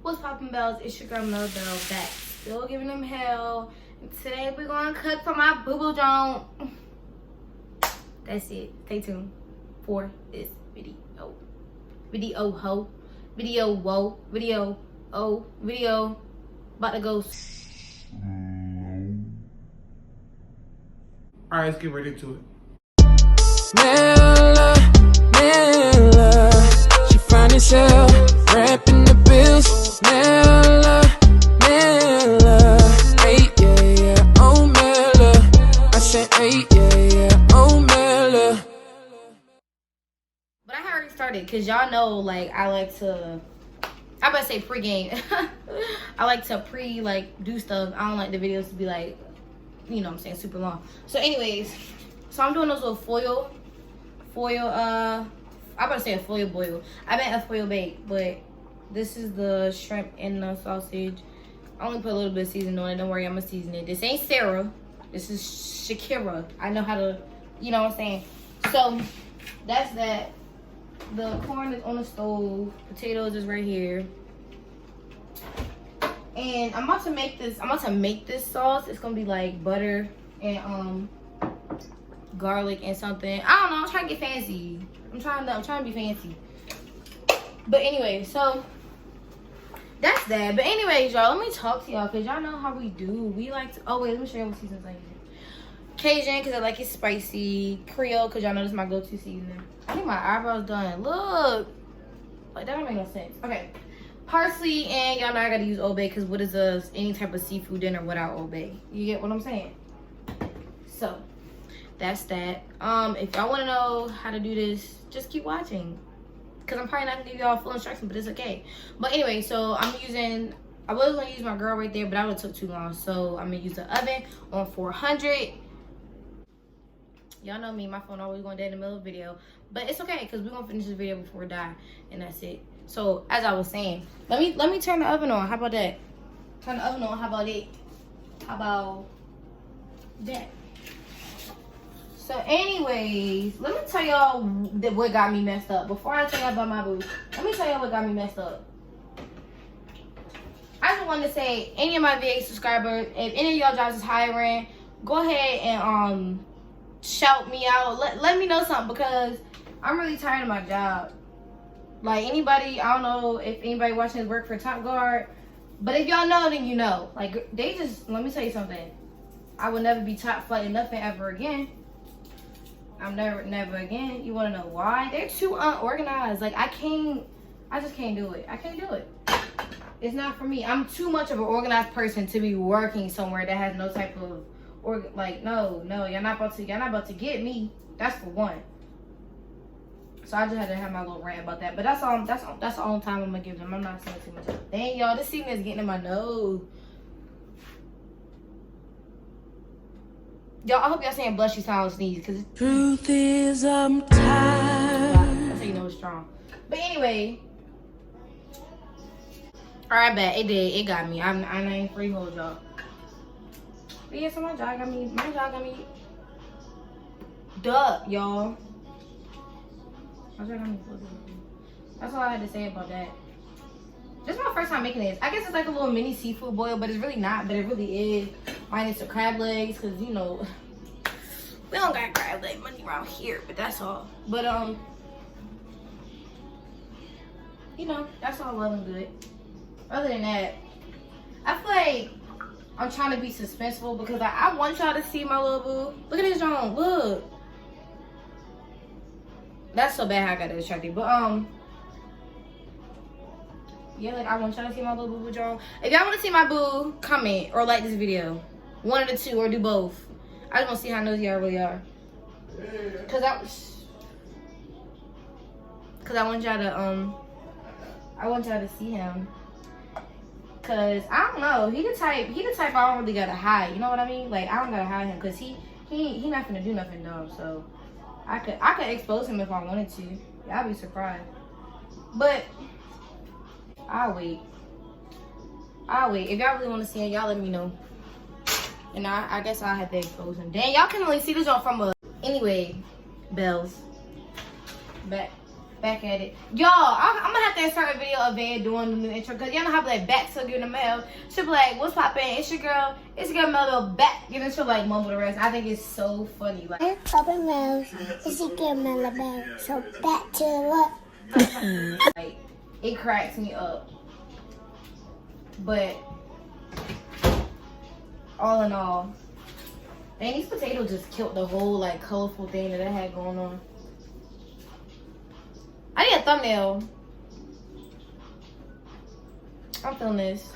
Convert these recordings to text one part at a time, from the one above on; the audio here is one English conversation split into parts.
What's poppin', bells? It's your girl Mel Bell back, still giving them hell. And today we're gonna cook for my boo-boo joint. That's it. Stay tuned for this video. Video about to go. All right, let's get right into it. Mela, she find herself wrapping the bills. Mela, hey, yeah, oh Mela. I said, hey, yeah, oh Mela. But I had already started because y'all know, like, I like to, I better say pre-game. I like to do stuff. I don't like the videos to be like, you know what I'm saying, super long. So anyways, so I'm doing those little foil, I'm about to say a foil boil. I meant a foil bake, but this is the shrimp and the sausage. I only put a little bit of seasoning on it. Don't worry, I'm gonna season it. This ain't Sarah. This is Shakira. I know how to, you know what I'm saying? So that's that. The corn is on the stove. Potatoes is right here. And I'm about to make this sauce. It's gonna be like butter and garlic and something. I don't know, I'm trying to get fancy. I'm trying to be fancy. But anyway, so that's that. But anyways, y'all, let me talk to y'all because y'all know how we do. We like to, oh wait, let me show you what seasons I use. Cajun because I like it spicy. Creole because y'all know this is my go-to seasoning. I think my eyebrows done. Look. Like that don't make no sense. Okay. Parsley, and y'all know I gotta use Old Bay because what is any type of seafood dinner without Old Bay? You get what I'm saying? So that's that. If y'all want to know how to do this, just keep watching because I'm probably not gonna give y'all full instructions, but it's okay. But anyway, so I was gonna use my girl right there, but that would have took too long, so I'm gonna use the oven on 400. Y'all know me, my phone always going dead in the middle of the video, but it's okay because we're gonna finish this video before it die, and that's it. So as I was saying, let me turn the oven on. How about that? Turn the oven on. How about it? How about that? So anyways, let me tell y'all what got me messed up. Before I tell y'all about my boo, let me tell y'all what got me messed up. I just wanted to say, any of my VA subscribers, if any of y'all jobs is hiring, go ahead and shout me out. Let me know something because I'm really tired of my job. Like anybody, I don't know if anybody watching this work for Top Guard, but if y'all know, then you know. Like they just, let me tell you something. I will never be top flight of nothing ever again. I'm never again. You want to know why? They're too unorganized. Like I just can't do it. I can't do it. It's not for me. I'm too much of an organized person to be working somewhere that has no type of no, you're not about to get me. That's for one. So I just had to have my little rant about that. But that's the only time I'm gonna give them. I'm not saying too much. Dang y'all, this season is getting in my nose. Y'all, I hope y'all saying blush you sound sneeze because Truth is, I'm tired. That's how you know it's strong. But anyway, alright, bet it got me. I ain't free hold y'all. But yeah, so my job got me duh, y'all. That's all I had to say about that. This is my first time making this. I guess it's like a little mini seafood boil, but it's really not, but it really is. Minus the crab legs, because you know we don't got crab leg money around here, but that's all. But you know, that's all well and good. Other than that, I feel like I'm trying to be suspenseful because I want y'all to see my little boo. Look at this John. Look. That's so bad how I got distracted. But yeah, like I want y'all to see my little boo John. If y'all want to see my boo, comment or like this video. One of the two or do both. I just want to see how nosy y'all really are. Cause I want y'all to see him. Cause I don't know, he the type I don't really gotta hide. You know what I mean? Like I don't gotta hide him, cause he not gonna do nothing dumb. So I could expose him if I wanted to. Y'all be surprised. But I'll wait. If y'all really want to see him, y'all let me know. And I guess I'll have to expose him. Dang, y'all can only see this one from a. Anyway, bells. Back. back at it. Y'all, I'm gonna have to insert a video of Van doing the new intro, because y'all know how like back to in the mail. She'll be like, what's poppin'? It's your girl Mello back. And then she'll like mumble the rest. I think it's so funny. Like, Papa Mel's, it's your girl Mello. So back to what? like, it cracks me up. But all in all, man, these potatoes just killed the whole like colorful thing that I had going on. I need a thumbnail. I'm feeling this.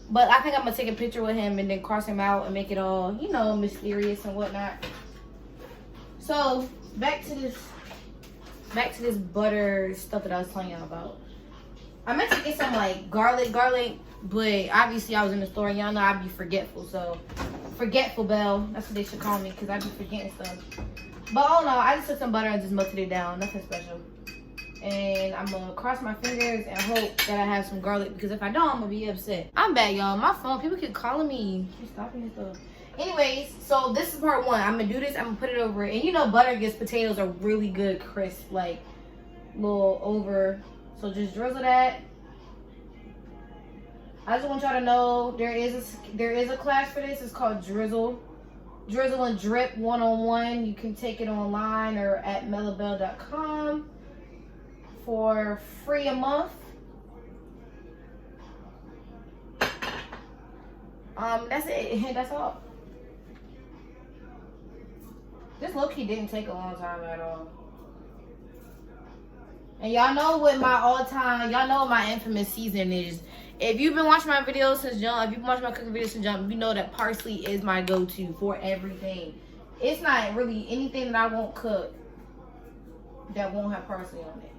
But I think I'm gonna take a picture with him and then cross him out and make it all, you know, mysterious and whatnot. So back to this butter stuff that I was telling y'all about. I meant to get some like garlic, but obviously I was in the store and y'all know I'd be forgetful. So forgetful Belle, that's what they should call me, because I be forgetting stuff. But oh no, I just took some butter and just melted it down. Nothing special. And I'm gonna cross my fingers and hope that I have some garlic, because if I don't, I'm gonna be upset. I'm bad, y'all. My phone, people keep calling me. Keep stopping this stuff. Anyways, so this is part one. I'm gonna do this. I'm gonna put it over it. And you know, butter gets potatoes a really good crisp, like little over. So just drizzle that. I just want y'all to know there is a class for this. It's called Drizzle and Drip 101. You can take it online or at mellobell.com for free a month. That's it. That's all. This low-key didn't take a long time at all. And y'all know what my infamous season is. If you've been watching my videos since jump, if you've been watching my cooking videos since jump, you know that parsley is my go-to for everything. It's not really anything that I won't cook that won't have parsley on it.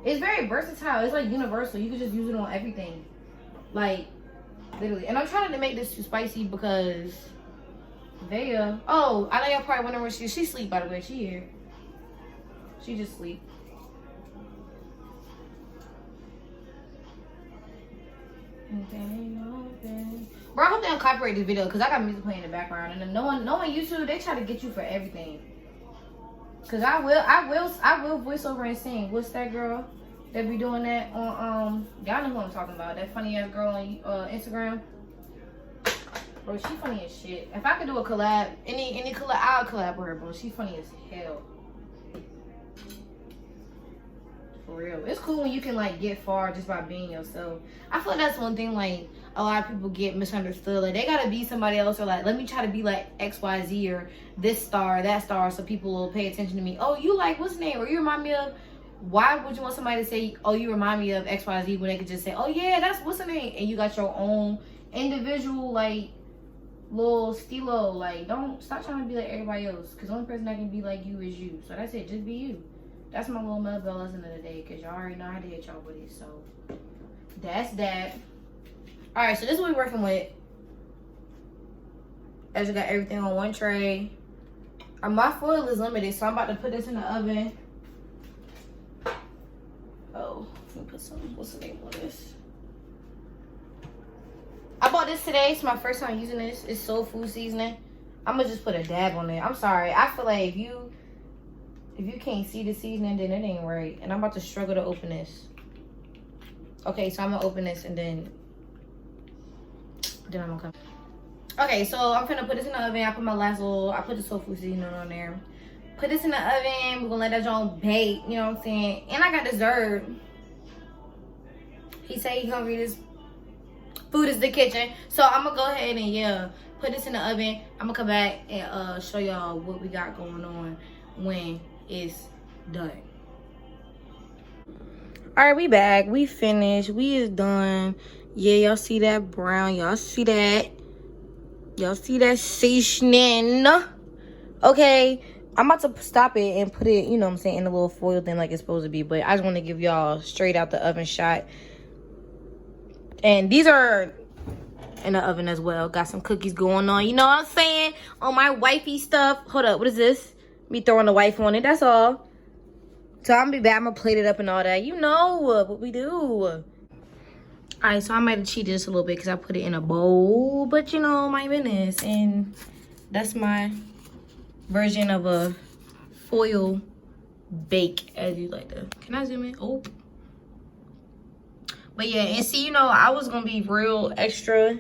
It's very versatile. It's like universal. You can just use it on everything. Like, literally. And I'm trying to make this too spicy because oh, I know y'all probably wondering where she sleep, by the way. She here. She just sleep. Bro, I hope they don't copyright this video because I got music playing in the background, and then no one YouTube, they try to get you for everything. Cause I will voice over and sing. What's that girl that be doing that on y'all know who I'm talking about? That funny ass girl on Instagram. Bro, she funny as shit. If I could do a collab, any collab, I'll collab with her, bro. She funny as hell. For real. It's cool when you can like get far just by being yourself. I feel like that's one thing like a lot of people get misunderstood. Like they gotta be somebody else, or like let me try to be like XYZ or this star, that star, so people will pay attention to me. Oh, you like what's his name? Or you remind me of. Why would you want somebody to say, oh, you remind me of XYZ, when they could just say, oh yeah, that's what's her name, and you got your own individual like little stilo. Like don't stop trying to be like everybody else, because the only person that can be like you is you. So that's it, just be you. That's my little Melville lesson of the day, because y'all already know how to hit y'all with it. So that's that. All right, so this is what we're working with. As you got everything on one tray. My foil is limited, so I'm about to put this in the oven. Oh, let me put some, what's the name on this? I bought this today. It's my first time using this. It's soul food seasoning. I'm gonna just put a dab on it. I'm sorry. I feel like if you can't see the seasoning, then it ain't right. And I'm about to struggle to open this. Okay, so I'm gonna open this and then I'm gonna come. Okay, so I'm gonna put this in the oven. I put the soul food seasoning on there. Put this in the oven. We're gonna let that joint bake, you know what I'm saying? And I got dessert. He said he hungry. This food is the kitchen. So I'm gonna go ahead and put this in the oven. I'm gonna come back and show y'all what we got going on when it's done. All right, we back. We finished. We is done. Yeah, y'all see that brown? Y'all see that? Y'all see that seasoning? Okay, I'm about to stop it and put it, you know what I'm saying, in a little foil thing like it's supposed to be. But I just want to give y'all straight out the oven shot. And these are in the oven as well. Got some cookies going on. You know what I'm saying? On my wifey stuff. Hold up, what is this? Me throwing the wife on it, that's all. So I'm gonna be back. I'm gonna plate it up and all that. You know what we do. Alright, so I might have cheated just a little bit because I put it in a bowl. But you know, my business. And that's my version of a foil bake as you like to. Can I zoom in? Oh. But yeah, and see, you know, I was gonna be real extra,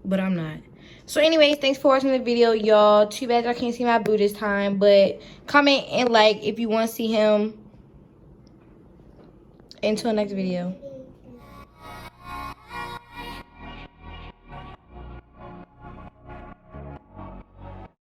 but I'm not. So anyways, thanks for watching the video, y'all. Too bad y'all can't see my boo this time, but comment and like if you want to see him. Until next video.